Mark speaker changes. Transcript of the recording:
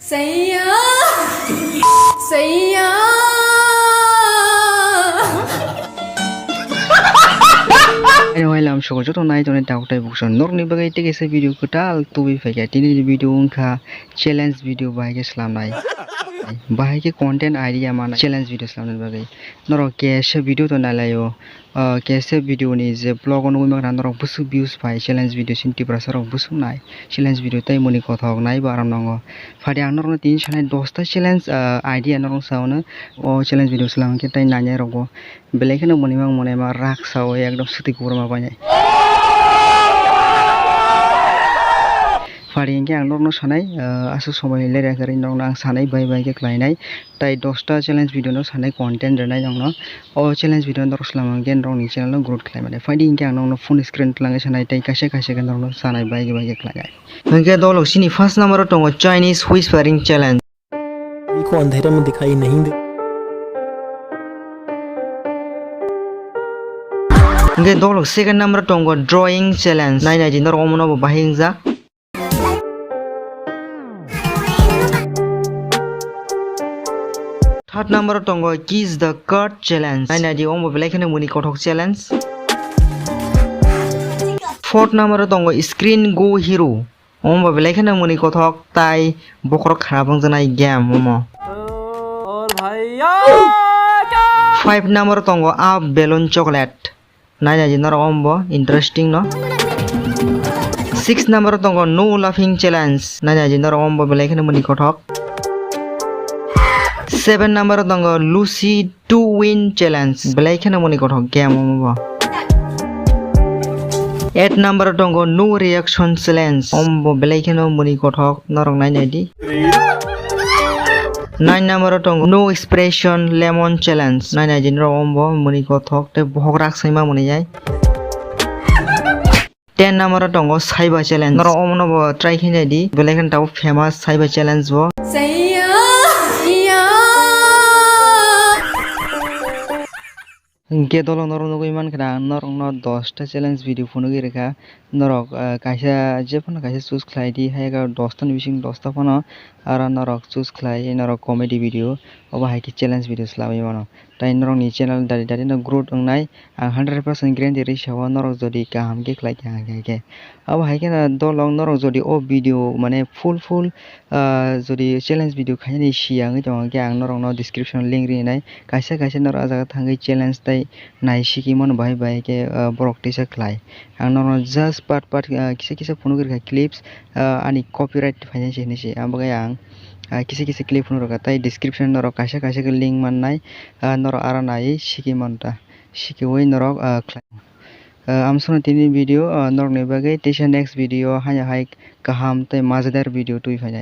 Speaker 1: Saiva. Saiva.
Speaker 2: Anyway, I'm sure you don't know any doubt I was on normally bagay take a video kutal to be fake ini video unka challenge video bahaya Islam nai bahaya content idea mana challenge video Islam bagay noro kaise video to nalayo kaise video ni je blog on wimang noro busu views pai challenge video sinti prasar busu nai challenge video tai muni kothok nai baram nongo fadi ang noro tin sanai 10 ta challenge idea noro sauna o challenge video Islam ke tai nanya rogo belekena Mwnwimang Mwnwimang rak sao ekdom Swtwi Kuprunai banyak. Fadi yang ang norno sanai asu somai lere kari norno ang sanai bai ke klainai tai 10 ta challenge video no sanai content renai norno o challenge video norno Swnamkhe Mwnwimang channel no growth klaimane fadi yang ang norno phone screen tlangai sanai tai kaise ke norno sanai bai ke klagai hingke dolok sini first number tongo Chinese whispering challenge
Speaker 3: को अंधेरे में दिखाई नहीं दे
Speaker 2: Nge dolok second number tongo drawing challenge nai nai jinor omono bahingja third number tongo kiss the card challenge nai nai di omo belekene muni kothok challenge fourth number tongo screen go hero omo belekene muni kothok tai bokrok kharabang janai game omo
Speaker 3: और भैया
Speaker 2: five number tongo up balloon chocolate nai jinor ombo interesting no 6 number tongo no laughing challenge nai jinor ombo belekene muni kothok 7 number tongo Lucy to win challenge belekene muni kothok game ombo 8 number tongo no reaction challenge ombo belekene muni kothok norong nai di 9 number tongo no expression lemmon challenge nai jinor ombo muni kothok te bhograk saima muni jai 10 number tongo Saiva challenge noro omono bo try khinai di belekene tau famous Saiva challenge bo
Speaker 1: Saiva.
Speaker 2: Hingke dolong norong nugui man kena norong no 10 ta challenge video phone gi rekha norok kaisa je phone kaisa choose khlai di haiga 10 ta ni bising 10 ta phone ara norok choose khlai norok comedy video Obohai ki challenge video slami mano tai norok ni channel dari no growth ongnai ang 100% guarantee ri sawa norok jodi kaham ke khlai ke Obohai ke na dolong norok jodi o video mane full jodi challenge video khaini siang jong ke ang norok no description link ri nai kaisa norok ajaga thangai challenge tai nai siki mon bai ke borok tisa khlai ang norok just part kisa phone gi rekha clips ani copyright financial ni se ambagai ang kisa clip phone roka tai description norok kaisa ke link mannai norok ara nai siki monta siki oi norok khlai amsona tini video norok ni bagai tisa next video hanya hai kaham tai mazadar video tui phainai